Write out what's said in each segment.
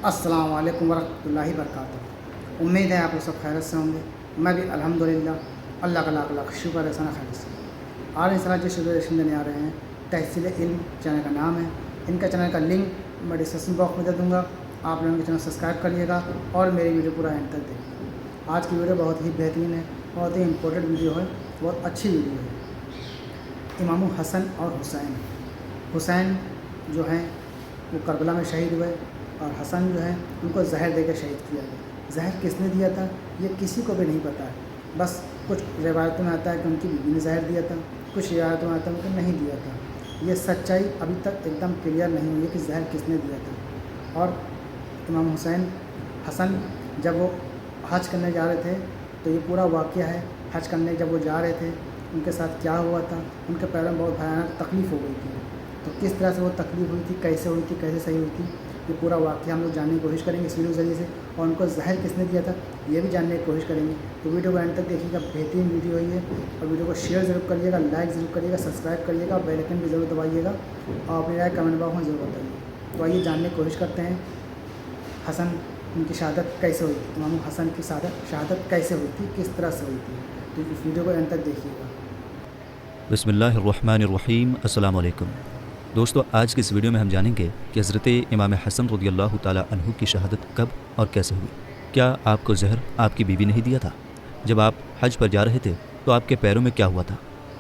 अस्सलाम वालेकुम वरहमतुल्लाहि वबरकातुहू। उम्मीद है आप लोग सब खैरियत से होंगे। मैं भी अल्हम्दुलिल्लाह अल्लाह का लाख लाख शुक्र है सना खैरियत से। आज इंशाल्लाह जो शुरू देने आ रहे हैं तहसील इल्म चैनल का नाम है। इनका चैनल का लिंक मैं डिस्क्रिप्शन बॉक्स में दे दूँगा। आप लोगों के चैनल सब्सक्राइब करिएगा और मेरी वीडियो पूरा एंड तक देखिए। आज की वीडियो बहुत ही बेहतरीन है, बहुत ही इम्पोर्टेंट वीडियो है, बहुत अच्छी वीडियो है। इमाम हसन और हुसैन जो हैं वो करबला में शहीद हुए और हसन जो है उनको जहर देकर शहीद किया गया। जहर किसने दिया था ये किसी को भी नहीं पता है। बस कुछ रिवायतों में आता है कि उनकी बीवी ने जहर दिया था, कुछ रिवायतों में आता है उनको नहीं दिया था। ये सच्चाई अभी तक एकदम क्लियर नहीं हुई है कि जहर किसने दिया था। और इमाम हसन जब वो हज करने जा रहे थे तो ये पूरा वाक़या है। हज करने जब वो जा रहे थे उनके साथ क्या हुआ था, उनके पैरों में बहुत भयानक तकलीफ़ हो गई थी। तो किस तरह से वो तकलीफ़ हुई थी, कैसे हुई थी, कैसे सही हुई थी, ये पूरा वाक़या हम लोग जानने की कोशिश करेंगे इस वीडियो के ज़रिए से। और उनको जहर किसने दिया था ये भी जानने की कोशिश करेंगे। तो वीडियो को एंड तक देखिएगा, बेहतरीन वीडियो है ये। और वीडियो को शेयर ज़रूर करिएगा, लाइक ज़रूर करिएगा, सब्सक्राइब करिएगा, बेल आइकन भी ज़रूर दबाइएगा और अपनी राय कमेंट बॉक्स में ज़रूर बताइए। तो आइए जानने की कोशिश करते हैं हसन उनकी शहादत कैसे हुई थी, इमाम हसन की शहादत कैसे हुई थी, किस तरह से हुई थी। तो इस वीडियो को एंड तक देखिएगा। बिस्मिल्लाहिर्रहमानिर्रहीम। अस्सलाम वालेकुम दोस्तों, आज की इस वीडियो में हम जानेंगे कि हज़रत इमाम हसन रज़ियल्लाहु ताला अन्हु की शहादत कब और कैसे हुई। क्या आपको जहर आपकी बीवी ने ही दिया था? जब आप हज पर जा रहे थे तो आपके पैरों में क्या हुआ था?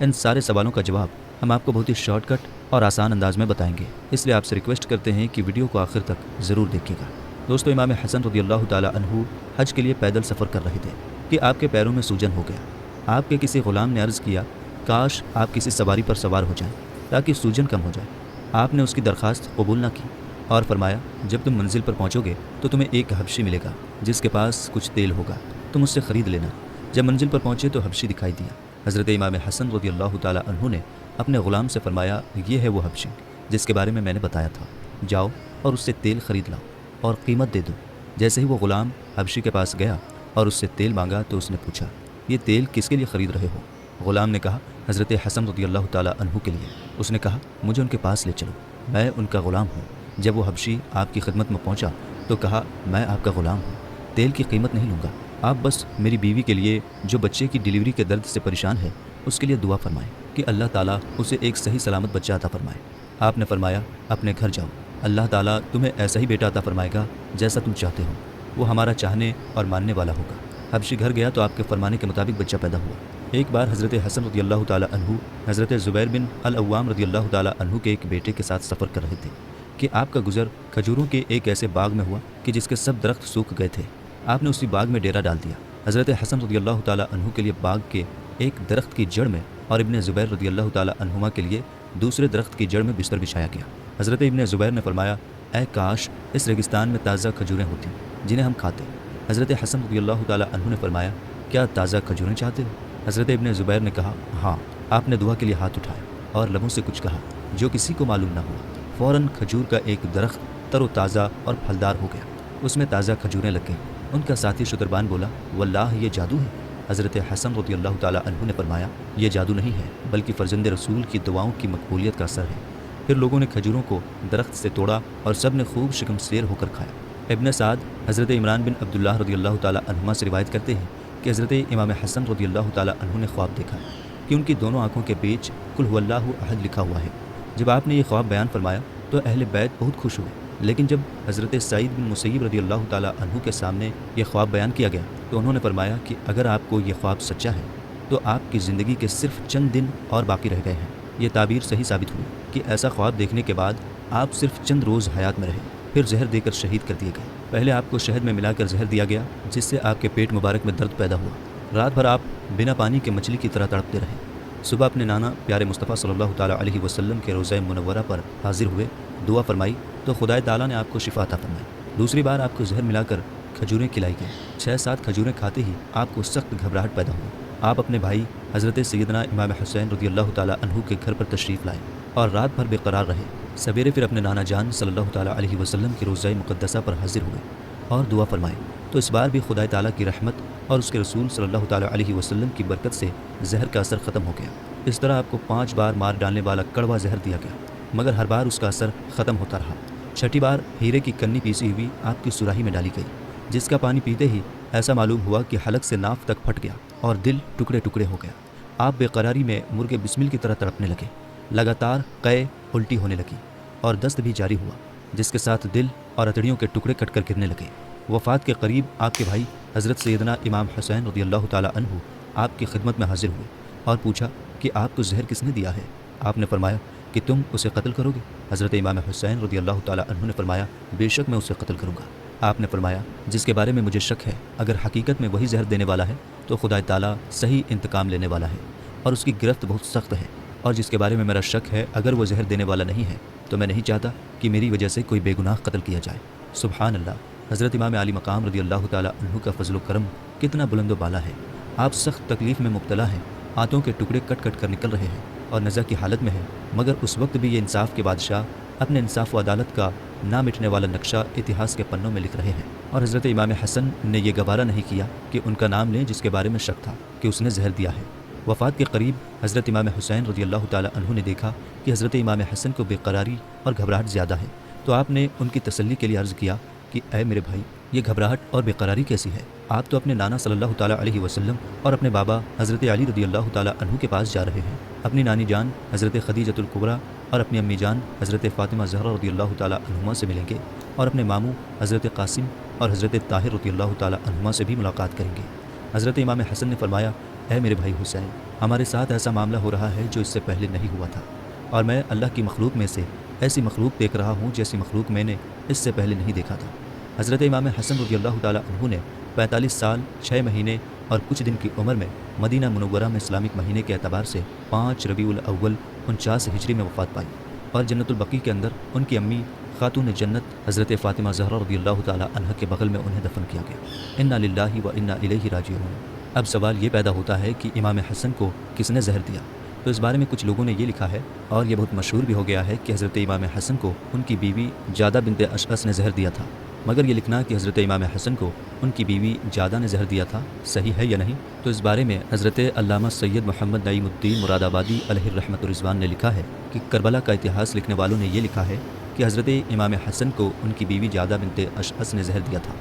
इन सारे सवालों का जवाब हम आपको बहुत ही शॉर्टकट और आसान अंदाज में बताएंगे, इसलिए आपसे रिक्वेस्ट करते हैं कि वीडियो को आखिर तक ज़रूर देखिएगा। दोस्तों, इमाम हसन रज़ियल्लाहु ताला अन्हु हज के लिए पैदल सफ़र कर रहे थे कि आपके पैरों में सूजन हो गया। आपके किसी ग़ुलाम ने अर्ज़ किया, काश आप किसी सवारी पर सवार हो जाएं ताकि सूजन कम हो जाए। आपने उसकी दरख्वास्त कबूल न की और फरमाया, जब तुम मंजिल पर पहुंचोगे तो तुम्हें एक हबशी मिलेगा जिसके पास कुछ तेल होगा, तुम उससे ख़रीद लेना। जब मंजिल पर पहुंचे तो हबशी दिखाई दिया। हज़रत इमाम हसन रज़ियल्लाहु ताला अन्हु ने अपने ग़ुलाम से फरमाया, ये है वो हबशी जिसके बारे में मैंने बताया था, जाओ और उससे तेल ख़रीद लाओ और कीमत दे दो। जैसे ही वो ग़ुलाम हबशी के पास गया और उससे तेल मांगा तो उसने पूछा, ये तेल किसके लिए ख़रीद रहे हो? ग़ुलाम ने कहा, हज़रत हसन रज़ियल्लाहु ताला अन्हु के लिए। उसने कहा, मुझे उनके पास ले चलो, मैं उनका ग़ुलाम हूँ। जब वो हबशी आपकी खिदमत में पहुँचा तो कहा, मैं आपका ग़ुलाम हूँ, तेल की कीमत नहीं लूँगा, आप बस मेरी बीवी के लिए जो बच्चे की डिलीवरी के दर्द से परेशान है उसके लिए दुआ फरमाएँ कि अल्लाह ताला उसे एक सही सलामत बच्चा अता फरमाए। आपने फरमाया, अपने घर जाओ, अल्लाह ताला तुम्हें ऐसा ही बेटा अता फरमाएगा जैसा तुम चाहते हो, वो हमारा चाहने और मानने वाला होगा। हबशी घर गया तो आपके फरमाने के मुताबिक बच्चा पैदा हुआ। एक बार हज़रत हसन रज़ियल्लाहु ताला अन्हु हज़रत ज़ुबैर बिन अल-अव्वाम रज़ियल्लाहु ताला अन्हु के एक बेटे के साथ सफ़र कर रहे थे कि आपका गुज़र खजूरों के एक ऐसे बाग में हुआ कि जिसके सब दरख्त सूख गए थे। आपने उसी बाग में डेरा डाल दिया। हज़रत हसन रज़ियल्लाहु ताला अन्हु के लिए बाग के एक दरख्त की जड़ में और इब्न ज़ुबैर रज़ियल्लाहु ताला अन्हुमा के लिए दूसरे दरख्त की जड़ में बिस्तर बिछाया गया। हज़रत इब्न ज़ुबैर ने फरमाया, ऐ काश इस रेगिस्तान में ताज़ा खजूरें होती जिन्हें हम खाते। हज़रत हसन रज़ियल्लाहु ताला अन्हु ने फरमाया, क्या ताज़ा खजूरें चाहते हो? हज़रत इब्न ज़ुबैर ने कहा, हाँ। आपने दुआ के लिए हाथ उठाया और लबों से कुछ कहा जो किसी को मालूम न हुआ। फ़ौरन खजूर का एक दरख्त तरोताज़ा और फलदार हो गया, उसमें ताज़ा खजूरें लग गईं। उनका साथी शुतरबान बोला, वल्लाह ये जादू है। हज़रत हसन रज़ियल्लाहु ताला अन्हु ने फरमाया, ये जादू नहीं है बल्कि फ़र्जंद रसूल की दुआओं की मकबूलियत का असर है। फिर लोगों ने खजूरों को दरख्त से तोड़ा और सब ने खूब शिकमसेर होकर खाया। इब्न साद हज़रत इमरान बिन अब्दुल्लाह रज़ियल्लाहु ताला अन्हुमा से रिवायत करते हैं कि हज़रत इमाम हसन रज़ियल्लाहु ताला अन्हु ने ख्वाब देखा कि उनकी दोनों आँखों के बीच कुल हुवल्लाहु अहद लिखा हुआ है। जब आपने ये ख्वाब बयान फरमाया तो अहले बैत बहुत खुश हुए, लेकिन जब हज़रत सईद बिन मुसय्यब रज़ियल्लाहु ताला अन्हु के सामने ये ख्वाब बयान किया गया तो उन्होंने फरमाया कि अगर आपको ये ख्वाब सच्चा है तो आपकी ज़िंदगी के सिर्फ चंद दिन और बाकी रह गए हैं। ये ताबीर सही साबित हुई कि ऐसा ख्वाब देखने के बाद आप सिर्फ चंद रोज़ हयात में रहे, फिर जहर देकर शहीद कर दिए गए। पहले आपको शहद में मिलाकर जहर दिया गया जिससे आपके पेट मुबारक में दर्द पैदा हुआ। रात भर आप बिना पानी के मछली की तरह तड़पते रहे। सुबह अपने नाना प्यारे मुस्तफ़ा सल्लल्लाहु ताला अलैहि वसल्लम के रोज़ा मुनव्वरा पर हाजिर हुए, दुआ फरमाई तो खुदाए ताला ने आपको शिफा अता फरमाई। दूसरी बार आपको जहर मिलाकर खजूरें खिलाई गई। 6-7 खजूरें खाते ही आपको सख्त घबराहट पैदा हुई। आप अपने भाई हज़रत सैयदना इमाम हुसैन रज़ियल्लाहु ताला अन्हु के घर पर तशरीफ़ लाए और रात भर बेकरार रहे। सवेरे फिर अपने नाना जान सल्लल्लाहु ताला अलैहि वसल्लम की रोज़ा मुक़द्दसा पर हाजिर हुए और दुआ फरमाई तो इस बार भी खुदाए ताला की रहमत और उसके रसूल सल्लल्लाहु ताला अलैहि वसल्लम की बरकत से जहर का असर ख़त्म हो गया। इस तरह आपको 5 बार मार डालने वाला कड़वा जहर दिया गया, मगर हर बार उसका असर ख़त्म होता रहा। छठी बार हीरे की कन्नी पीसी हुई आपकी सुराही में डाली गई, जिसका पानी पीते ही ऐसा मालूम हुआ कि हलक से नाफ तक फट गया और दिल टुकड़े टुकड़े हो गया। आप बेकरारी में मुर्गे बिस्मिल की तरह तड़पने लगे। लगातार कै उल्टी होने लगी और दस्त भी जारी हुआ, जिसके साथ दिल और अतड़ियों के टुकड़े कटकर गिरने लगे। वफ़ात के करीब आपके भाई हज़रत सैयदना इमाम हुसैन रज़ियल्लाहु ताला अन्हु आपकी खिदमत में हाजिर हुए और पूछा कि आपको जहर किसने दिया है। आपने फरमाया कि तुम उसे कत्ल करोगे। हज़रत इमाम हुसैन रज़ियल्लाहु ताला अन्हु ने फरमाया, बेशक मैं उसे कत्ल करूँगा। आपने फरमाया, जिसके बारे में मुझे शक है, अगर हकीकत में वही जहर देने वाला है तो खुदा ताला सही इंतकाम लेने वाला है और उसकी गिरफ्त बहुत सख्त है, और जिसके बारे में मेरा शक है, अगर वो जहर देने वाला नहीं है तो मैं नहीं चाहता कि मेरी वजह से कोई बेगुनाह कत्ल किया जाए। सुबहान अल्लाह। हज़रत इमाम अली मकाम रज़ियल्लाहु ताला अन्हु का फजल करम कितना बुलंद बाला है। आप सख्त तकलीफ़ में मुब्तला हैं, हाथों के टुकड़े कट कट कर निकल रहे हैं और नज़ा की हालत में हैं, मगर उस वक्त भी ये इंसाफ के बादशाह अपने इंसाफ व अदालत का ना मिटने वाला नक्शा इतिहास के पन्नों में लिख रहे हैं। और हज़रत इमाम हसन ने यह गवारा नहीं किया कि उनका नाम लें जिसके बारे में शक था कि उसने जहर दिया है। वफ़ात के करीब हज़रत इमाम हुसैन रज़ियल्लाहु ताला अन्हु ने देखा कि हज़रत इमाम हसन को बेकरारी और घबराहट ज़्यादा है, तो आपने उनकी तसल्ली के लिए अर्ज़ किया कि ऐ मेरे भाई, ये घबराहट और बेकरारी कैसी है? आप तो अपने नाना सल्लल्लाहु ताला अलैहि वसल्लम और अपने बाबा हज़रत अली रज़ियल्लाहु ताला अन्हु के पास जा रहे हैं। अपनी नानी जान हज़रत खदीजतुल कुबरा और अपनी अम्मी जान हज़रत फ़ातिमा ज़हरा रज़ियल्लाहु ताला अन्हुमा से मिलेंगे और अपने मामू हज़रत कासिम और हज़रत ताहिर रज़ियल्लाहु ताला अन्हुमा से भी मुलाकात करेंगे। हज़रत इमाम हसन ने फरमाया, ऐ मेरे भाई हुसैन, हमारे साथ ऐसा मामला हो रहा है जो इससे पहले नहीं हुआ था, और मैं अल्लाह की मखलूक में से ऐसी मखलूक देख रहा हूँ जैसी मखलूक मैंने इससे पहले नहीं देखा था। हज़रत इमाम हसन रज़ियल्लाहु ताला अन्हु ने 45 साल 6 महीने और कुछ दिन की उम्र में मदीना मुनव्वरा में इस्लामिक महीने के एतबार से 5 रबीउल अव्वल 49 हिजरी में वफ़ात पाई, और जन्नतुल बकी के अंदर उनकी अम्मी खातून जन्नत हज़रत फ़ातिमा ज़हरा रज़ियल्लाहु ताला अन्हा के बगल में उन्हें दफन किया गया। इन्ना लिल्लाहि व इन्ना इलैहि राजिऊन। अब सवाल ये पैदा होता है कि इमाम हसन को किसने जहर दिया? तो इस बारे में कुछ लोगों ने ये लिखा है, और ये बहुत मशहूर भी हो गया है, कि हज़रत इमाम हसन को उनकी बीवी जादा बिनते अशअस ने जहर दिया था। मगर ये लिखना कि हज़रत इमाम हसन को उनकी बीवी जादा ने जहर दिया था सही है या नहीं, तो इस बारे में हज़रत अल्लामा सैयद मोहम्मद नईमुद्दीन मुरादाबादी अलैहि रहमत रिज़वान ने लिखा है कि करबला का इतिहास लिखने वालों ने ये लिखा है कि हज़रत इमाम हसन को उनकी बीवी जादा बिनते अशअस ने जहर दिया था।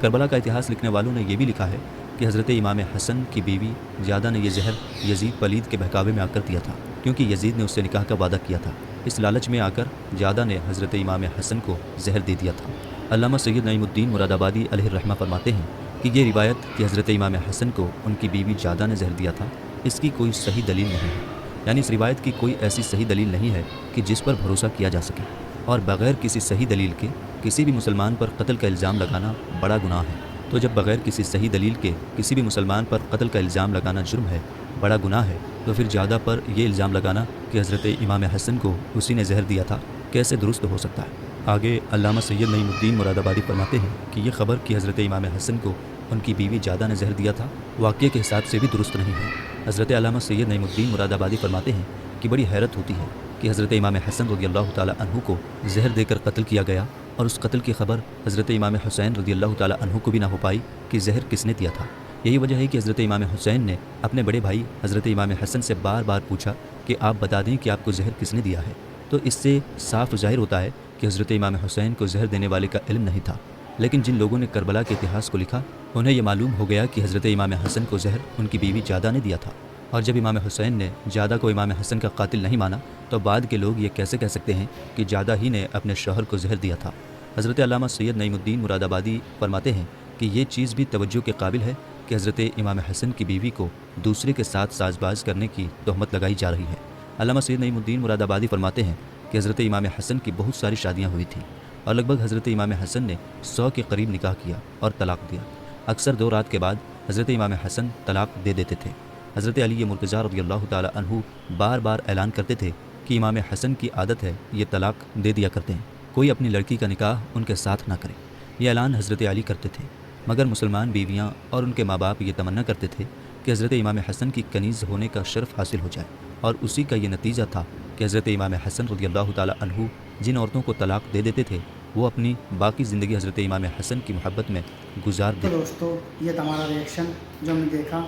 करबला का इतिहास लिखने वालों ने यह भी लिखा है कि हज़रत इमाम हसन की बीवी जादा ने यह जहर यजीद पलीद के बहकावे में आकर दिया था, क्योंकि यजीद ने उससे निकाह का वादा किया था। इस लालच में आकर जादा ने हज़रत इमाम हसन को जहर दे दिया था। अल्लामा सैयद नईमुद्दीन मुरादाबादी अलैहि रहमा फरमाते हैं कि ये रिवायत कि हज़रत इमाम हसन को उनकी बीवी जादा ने जहर दिया था, इसकी कोई सही दलील नहीं है। यानी इस रिवायत की कोई ऐसी सही दलील नहीं है कि जिस पर भरोसा किया जा सके, और बग़ैर किसी सही दलील के किसी भी मुसलमान पर कत्ल का इल्ज़ाम लगाना बड़ा गुनाह है। तो जब बग़ैर किसी सही दलील के किसी भी मुसलमान पर कत्ल का इल्ज़ाम लगाना जुर्म है, बड़ा गुनाह है, तो फिर जादा पर यह इल्ज़ाम लगाना कि हज़रत इमाम हसन को उसी ने जहर दिया था कैसे दुरुस्त हो सकता है? आगे अल्लामा सैयद नईमुद्दीन मुरादाबादी फरमाते हैं कि ये ख़बर कि हज़रत इमाम हसन को उनकी बीवी जादा ने जहर दिया था वाक़ये के हिसाब से भी दुरुस्त नहीं है। हज़रत अल्लामा सैयद नईमुद्दीन मुरादाबादी फरमाते हैं कि बड़ी हैरत होती है कि हज़रत इमाम हसन रज़ियल्लाहु ताला अन्हु को जहर देकर कत्ल किया गया, और उस कत्ल की खबर हज़रत इमाम हुसैन रज़ियल्लाहु ताला अन्हु को भी ना हो पाई कि जहर किसने दिया था। यही वजह है कि हज़रत इमाम हुसैन ने अपने बड़े भाई हज़रत इमाम हसन से बार बार पूछा कि आप बता दें कि आपको जहर किसने दिया है। तो इससे साफ ज़ाहिर होता है कि हज़रत इमाम हुसैन को जहर देने वाले का इल्म नहीं था। लेकिन जिन लोगों ने करबला के इतिहास को लिखा, उन्हें यह मालूम हो गया कि हज़रत इमाम हसन को जहर उनकी बीवी जादा ने दिया था, और जब इमाम हुसैन ने जादा को इमाम हसन का कातिल नहीं माना, तो बाद के लोग ये कैसे कह सकते हैं कि जादा ही ने अपने शौहर को जहर दिया था। हज़रत अल्लामा सैयद नईमुद्दीन मुरादाबादी फरमाते हैं कि ये चीज़ भी तवज्जो के काबिल है कि हज़रत इमाम हसन की बीवी को दूसरे के साथ साजबाज करने की तोहमत लगाई जा रही है। अल्लामा सैयद नईमुद्दीन मुरादाबादी फरमाते हैं कि हज़रत इमाम हसन की बहुत सारी शादियाँ हुई थीं, और लगभग हज़रत इमाम हसन ने 100 के करीब निकाह किया और तलाक़ दिया। अक्सर 2 रात के बाद हज़रत इमाम हसन तलाक़ दे देते थे। हज़रत अली मुर्तज़ा रज़ियल्लाहु ताला अन्हु बार बार ऐलान करते थे कि इमाम हसन की आदत है ये तलाक़ दे दिया करते हैं, कोई अपनी लड़की का निकाह उनके साथ ना करे। ये ऐलान हज़रत अली करते थे, मगर मुसलमान बीवियाँ और उनके माँ बाप ये तमन्ना करते थे कि हज़रत इमाम हसन की कनीज़ होने का शर्फ़ हासिल हो जाए, और उसी का ये नतीजा था कि हज़रत इमाम हसन रज़ियल्लाहु ताला अन्हु जिन औरतों को तलाक़ दे देते थे, वो अपनी बाकी ज़िंदगी हज़रत इमाम हसन की मोहब्बत में गुजार तो देते। दोस्तों, ये था हमारा रिएक्शन जो हमने देखा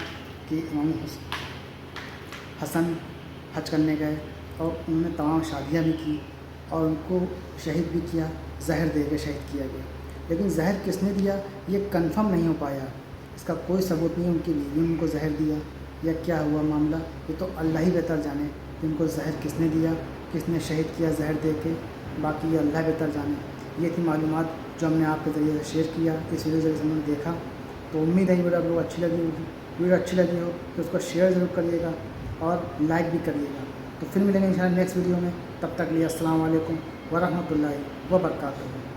कि इमाम हसन हज करने गए और उन्होंने तमाम शादियाँ भी की, اور ان کو شہید بھی کیا، زہر دے کے شہید کیا گیا۔ لیکن زہر کس نے دیا یہ کنفرم نہیں ہو پایا، اس کا کوئی ثبوت نہیں، ان کی بیوی نے ان کو زہر دیا یا کیا ہوا معاملہ، یہ تو اللہ ہی بہتر جانے کہ ان کو زہر کس نے دیا، کس نے شہید کیا زہر دے کے، باقی یہ اللہ بہتر جانے۔ یہ تھی معلومات جو ہم نے آپ کے ذریعے سے شیئر کیا، اس ویڈیو سے ہم نے دیکھا، تو امید ہے یہ ویڈیو آپ لوگ اچھی لگی ہوگی۔ ویڈیو اچھی لگی ہو تو اس کو شیئر ضرور کریے گا اور لائک بھی کریے گا۔ تو پھر ملیں گے انشاءاللہ نیکسٹ ویڈیو میں، تب تک لیے السلام علیکم ورحمۃ اللہ وبرکاتہ۔